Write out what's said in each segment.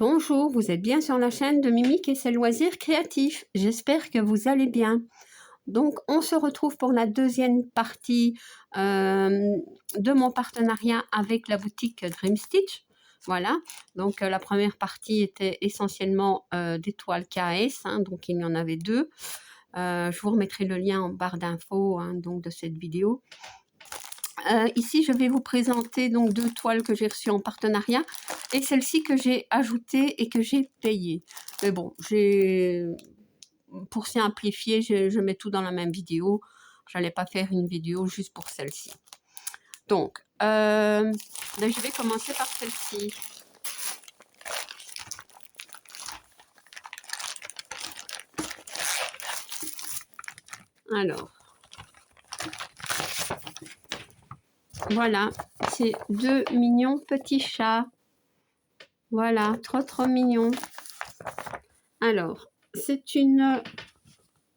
Bonjour, vous êtes bien sur la chaîne de Mimique et ses loisirs créatifs. J'espère que vous allez bien. Donc, on se retrouve pour la deuxième partie de mon partenariat avec la boutique Dream Stitch. Voilà, donc la première partie était essentiellement des toiles KS, donc il y en avait deux. Je vous remettrai le lien en barre d'infos donc de cette vidéo. Ici, je vais vous présenter donc deux toiles que j'ai reçues en partenariat et celle-ci que j'ai ajoutée et que j'ai payée. Mais bon, pour simplifier, je mets tout dans la même vidéo. Je n'allais pas faire une vidéo juste pour celle-ci. Donc, là, je vais commencer par celle-ci. Alors, voilà, c'est deux mignons petits chats. Voilà, trop mignons. Alors, c'est une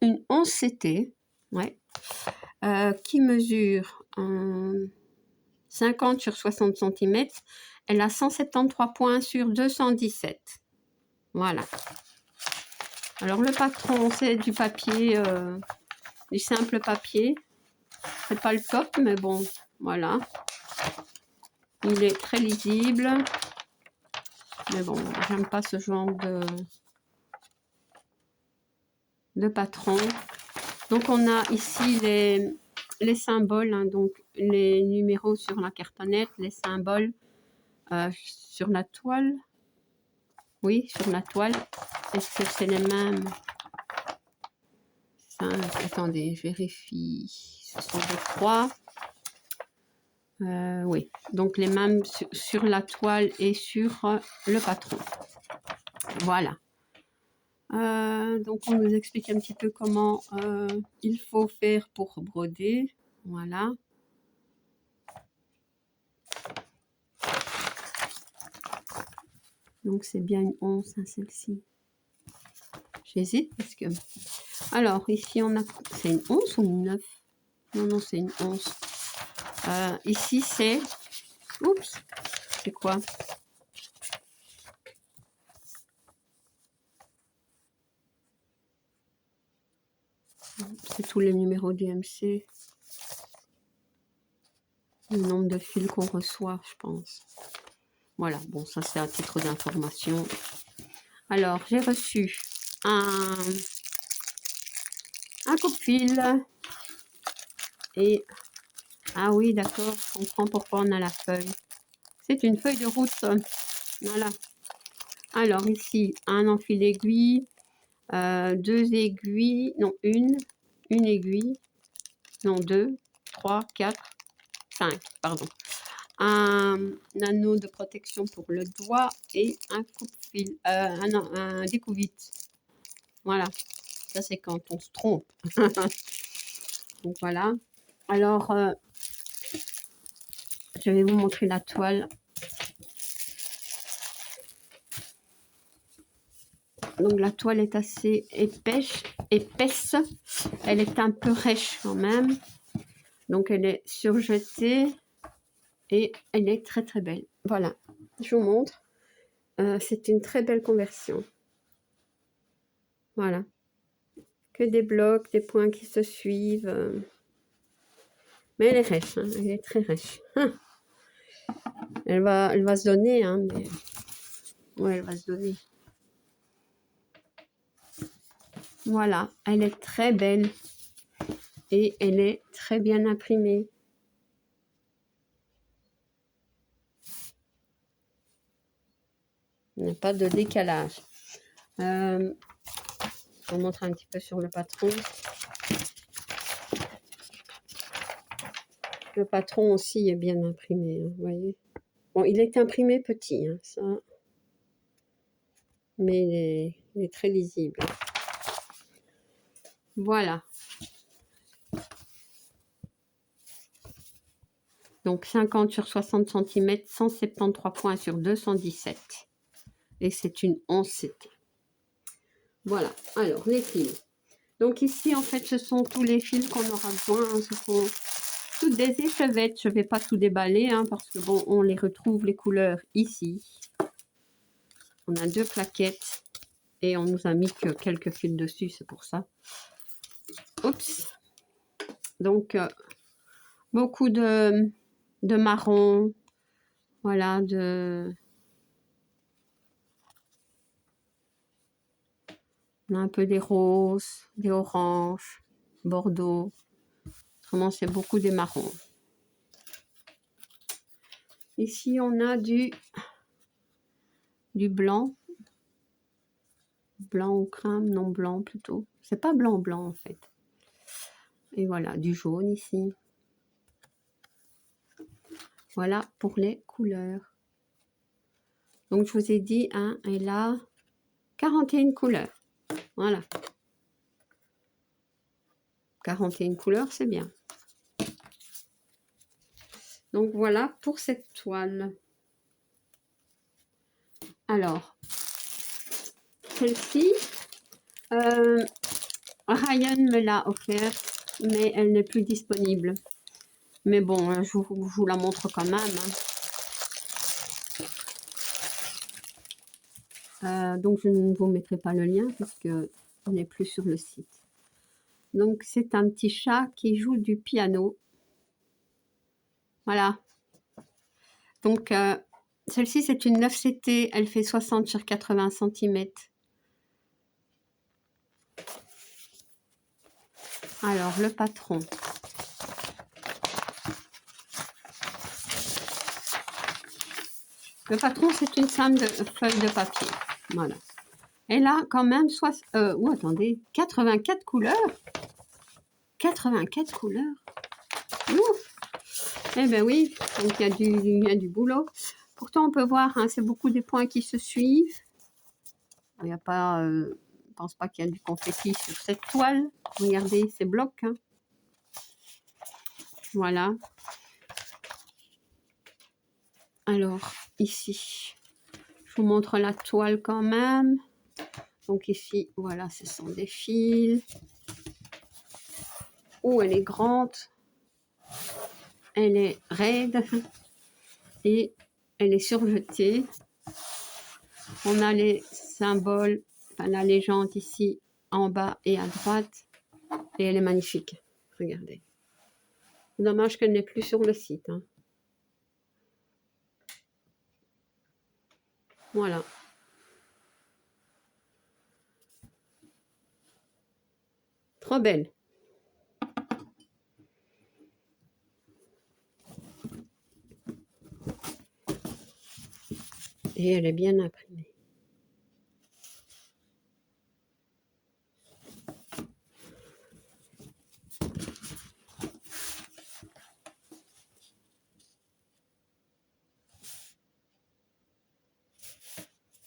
11 CT, ouais, qui mesure 50 sur 60 cm. Elle a 173 points sur 217. Voilà. Alors, le patron, c'est du papier, du simple papier. C'est pas le top, mais bon, voilà. Il est très lisible. Mais bon, j'aime pas ce genre de patron. Donc, on a ici les symboles, donc les numéros sur la cartonnette, les symboles sur la toile. Oui, sur la toile. Est-ce que c'est les mêmes? Attendez, je vérifie. Ce sont des croix. Oui, donc les mêmes sur la toile et sur le patron. Voilà. Donc on nous explique un petit peu comment il faut faire pour broder. Voilà. Donc c'est bien une 11, celle-ci. J'hésite parce que... Alors ici on a... C'est une 11 ou une 9? Non, c'est une 11. Ici c'est... Oups, c'est quoi? C'est tous les numéros du MC. Le nombre de fils qu'on reçoit, je pense. Voilà, bon, ça c'est à titre d'information. Alors, j'ai reçu un coupe-fil. Et, ah oui, d'accord, je comprends pourquoi on a la feuille. C'est une feuille de route. Voilà. Alors, ici, un enfil aiguille, deux aiguilles, non, une aiguille, non, 2, 3, 4, 5, pardon. Un anneau de protection pour le doigt et un coupe-fil, un découvite. Voilà, ça c'est quand on se trompe. Donc voilà. Alors, je vais vous montrer la toile. Donc la toile est assez épaisse. Elle est un peu rêche quand même. Donc elle est surjetée et elle est très belle. Voilà, je vous montre. C'est une très belle conversion. Voilà. Que des blocs, des points qui se suivent. Mais elle est rêche, elle est très rêche. Elle va se donner, mais... Ouais, elle va se donner. Voilà, elle est très belle. Et elle est très bien imprimée. Il n'y a pas de décalage. Je vous montre un petit peu sur le patron. Le patron aussi est bien imprimé, vous voyez. Bon, il est imprimé petit, ça. Mais il est très lisible. Voilà. Donc 50 sur 60 cm, 173 points sur 217. Et c'est une 11 CT. Voilà. Alors, les fils. Donc ici, en fait, ce sont tous les fils qu'on aura besoin. Ce sont toutes des échevettes. Je ne vais pas tout déballer, parce que bon, on les retrouve les couleurs ici. On a 2 plaquettes et on nous a mis que quelques fils dessus, c'est pour ça. Oups. Donc, beaucoup de marron. Voilà, on a un peu des roses, des oranges, bordeaux. Autrement, c'est beaucoup des marrons. Ici, on a du blanc. Blanc ou crème, non blanc plutôt. C'est pas blanc en fait. Et voilà, du jaune ici. Voilà pour les couleurs. Donc, je vous ai dit, hein, elle a 41 couleurs. Voilà. 41 couleurs, c'est bien. Donc, voilà pour cette toile. Alors, celle-ci, Ryan me l'a offerte, mais elle n'est plus disponible. Mais bon, je vous la montre quand même. Hein. Donc, je ne vous mettrai pas le lien puisque on n'est plus sur le site. Donc, c'est un petit chat qui joue du piano. Voilà. Donc, celle-ci, c'est une 9CT. Elle fait 60 sur 80 cm. Alors, le patron. Le patron, c'est une somme de feuilles de papier. Voilà. Elle a quand même 84 couleurs. 84 couleurs. Ouf. Eh bien oui, donc il y a du boulot. Pourtant, on peut voir, hein, c'est beaucoup des points qui se suivent. Il n'y a pas, je ne pense pas qu'il y a du confetti sur cette toile. Regardez ces blocs. Hein. Voilà. Alors, ici, je vous montre la toile quand même. Donc ici, voilà, ce sont des fils. Oh, elle est grande. Elle est raide. Et elle est surjetée. On a les symboles, enfin la légende ici, en bas et à droite. Et elle est magnifique. Regardez. Dommage qu'elle n'est plus sur le site. Hein. Voilà. Trop belle. Et elle est bien imprimée.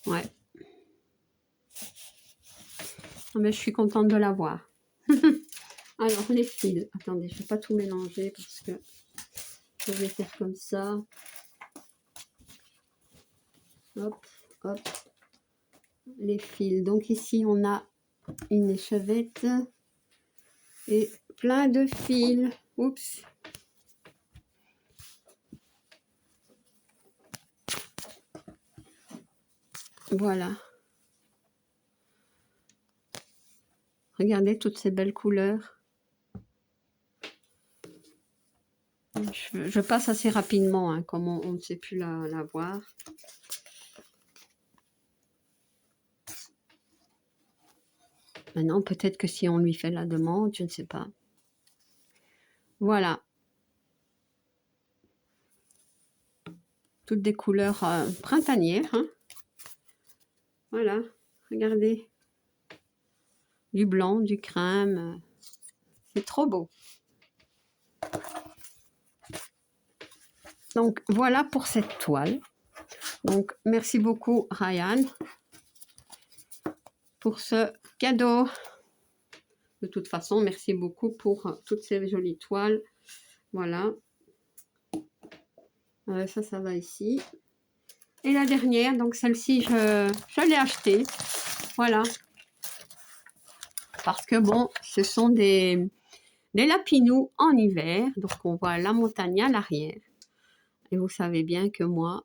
Ouais. Mais je suis contente de l'avoir. Alors, les fils. Attendez, je ne vais pas tout mélanger parce que je vais faire comme ça. Hop, hop. Les fils. Donc ici, on a une échevette et plein de fils. Oups. Voilà. Regardez toutes ces belles couleurs. Je passe assez rapidement, hein, comme on ne sait plus la voir. Maintenant, peut-être que si on lui fait la demande, je ne sais pas. Voilà. Toutes des couleurs printanières. Hein. Voilà, regardez. Du blanc, du crème. C'est trop beau. Donc, voilà pour cette toile. Donc, merci beaucoup, Ryan, pour ce cadeau. De toute façon, merci beaucoup pour toutes ces jolies toiles. Voilà. Ça va ici. Et la dernière, donc celle-ci, je l'ai achetée. Voilà. Parce que bon, ce sont des lapinous en hiver. Donc, on voit la montagne à l'arrière. Et vous savez bien que moi,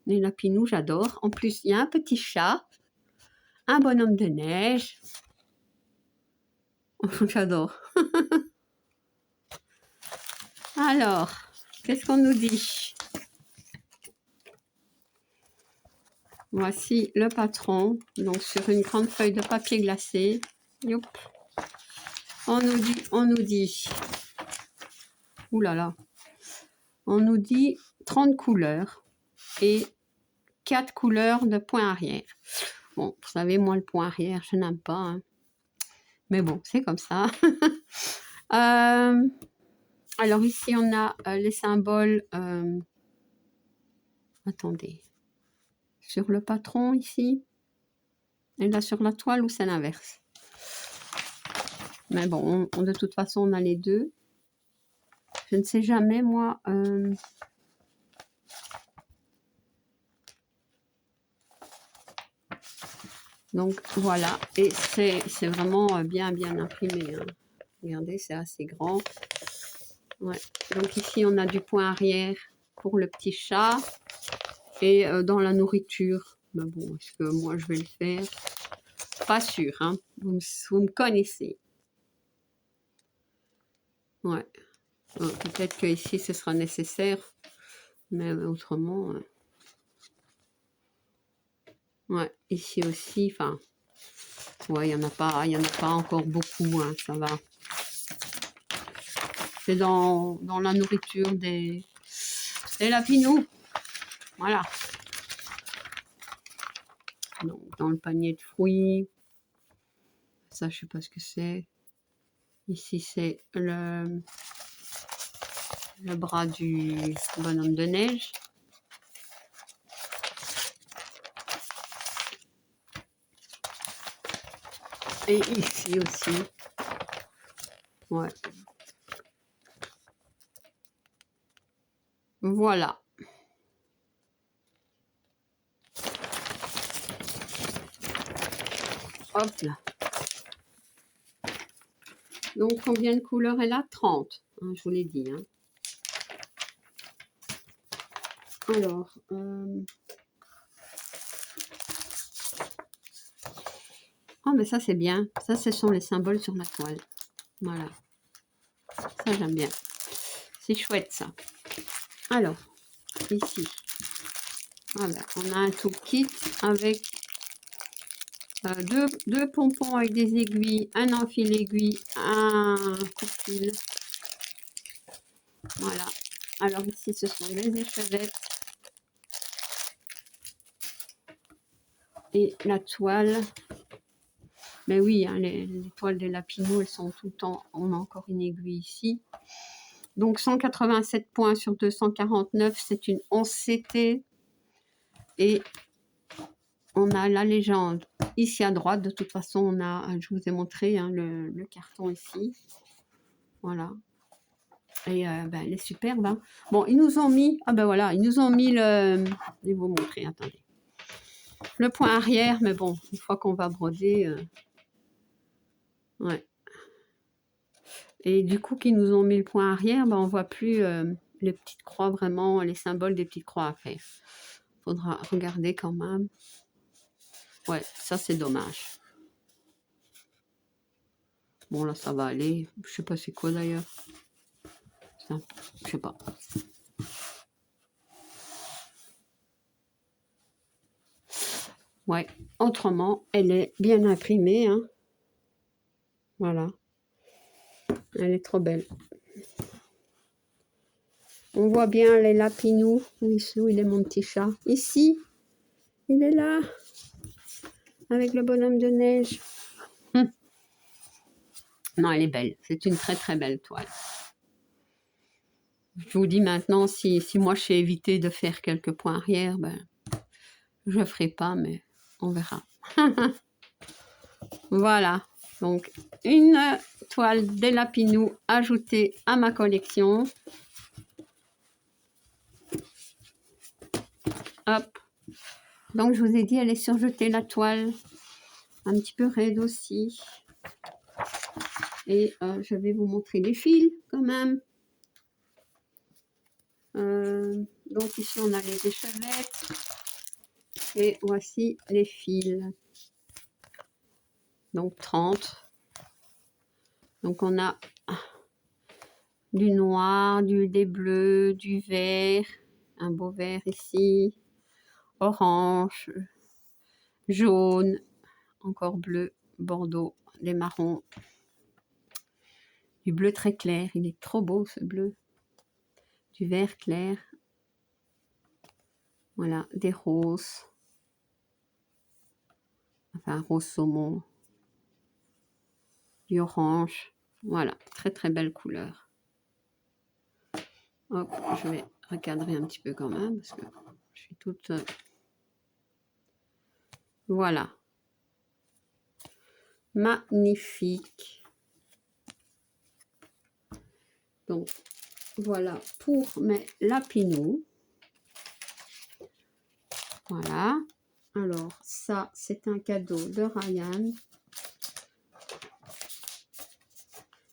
Les lapinous, j'adore. En plus, il y a un petit chat, un bonhomme de neige. J'adore. Alors, qu'est-ce qu'on nous dit? Voici le patron, donc sur une grande feuille de papier glacé. Youp. On nous dit, ouh là là, on nous dit 30 couleurs et 4 couleurs de point arrière. Bon, vous savez, moi, le point arrière, je n'aime pas. Hein. Mais bon, c'est comme ça. Alors ici, on a les symboles. Attendez. Sur le patron, ici. Et là, sur la toile, ou c'est l'inverse? Mais bon, de toute façon, on a les deux. Je ne sais jamais, moi. Donc, voilà. Et c'est vraiment bien imprimé. Hein. Regardez, c'est assez grand. Ouais. Donc, ici, on a du point arrière pour le petit chat. Et dans la nourriture. Mais bon, est-ce que moi, je vais le faire? Pas sûr, hein. Vous me connaissez. Ouais. Peut-être que ici ce sera nécessaire. Mais autrement... Ouais, ici aussi, enfin... Ouais, il n'y en a pas encore beaucoup, hein, ça va. C'est dans la nourriture des lapinous. Voilà. Donc, dans le panier de fruits. Ça, je sais pas ce que c'est. Ici, c'est le bras du bonhomme de neige. Et ici aussi. Ouais. Voilà. Hop là. Donc, combien de couleurs elle a? 30. Hein, je vous l'ai dit. Hein. Alors, oh, mais ça, c'est bien. Ça, ce sont les symboles sur la toile. Voilà. Ça, j'aime bien. C'est chouette, ça. Alors, ici, voilà, on a un toolkit avec deux pompons avec des aiguilles, un enfil aiguille, un coupe-fil. Voilà. Alors, ici, ce sont les échevettes. Et la toile. Mais oui, hein, les toiles des lapinous, elles sont tout le temps... On a encore une aiguille ici. Donc, 187 points sur 249. C'est une 11 CT. Et on a la légende ici à droite. De toute façon, on a, je vous ai montré hein, le carton ici. Voilà. Et ben, elle est superbe. Hein. Bon, ils nous ont mis... Ah ben voilà, ils nous ont mis le... Je vais vous montrer, attendez. Le point arrière, mais bon, une fois qu'on va broder... Ouais. Et du coup, qu'ils nous ont mis le point arrière, ben, on ne voit plus les petites croix, vraiment, les symboles des petites croix à faire. Faudra regarder quand même. Ouais, ça c'est dommage. Bon, là, ça va aller. Je sais pas c'est quoi d'ailleurs. Je sais pas. Ouais, autrement, elle est bien imprimée. Hein. Voilà. Elle est trop belle. On voit bien les lapinous. Oui, où il est mon petit chat? Ici. Il est là. Avec le bonhomme de neige. Non, elle est belle. C'est une très très belle toile. Je vous dis maintenant, si moi je sais éviter de faire quelques points arrière, ben, je ne ferai pas, mais on verra. Voilà. Donc, une toile des lapinous ajoutée à ma collection. Hop. Donc, je vous ai dit, elle est surjetée, la toile. Un petit peu raide aussi. Et je vais vous montrer les fils, quand même. Donc, ici, on a les échevettes. Et voici les fils. Donc 30. Donc on a du noir, des bleus, du vert, un beau vert ici, orange, jaune, encore bleu, bordeaux, des marrons, du bleu très clair, il est trop beau ce bleu, du vert clair, voilà, des roses, enfin rose saumon, du orange, voilà, très très belle couleur. Hop, je vais recadrer un petit peu quand même parce que je suis toute... Voilà. Magnifique. Donc, voilà pour mes lapinous. Voilà. Alors, ça, c'est un cadeau de Ryan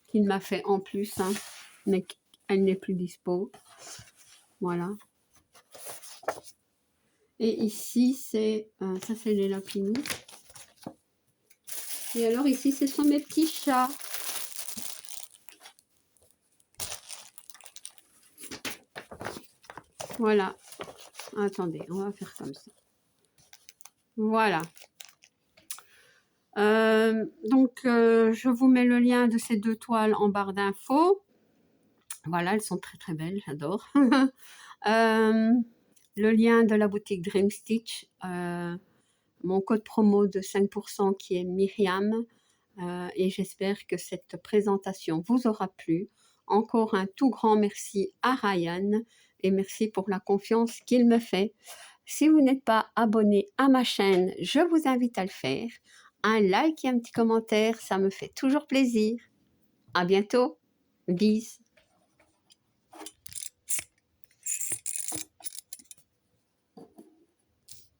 qu'il m'a fait en plus, hein, mais elle n'est plus dispo. Voilà. Et ici, c'est... ça, c'est les lapinous. Et alors, ici, ce sont mes petits chats. Voilà. Attendez, on va faire comme ça. Voilà. Je vous mets le lien de ces deux toiles en barre d'infos. Voilà, elles sont très très belles, j'adore. Le lien de la boutique Dream Stitch, mon code promo de 5% qui est Myriam. Et j'espère que cette présentation vous aura plu. Encore un tout grand merci à Ryan et merci pour la confiance qu'il me fait. Si vous n'êtes pas abonné à ma chaîne, je vous invite à le faire. Un like et un petit commentaire, ça me fait toujours plaisir. À bientôt. Bis.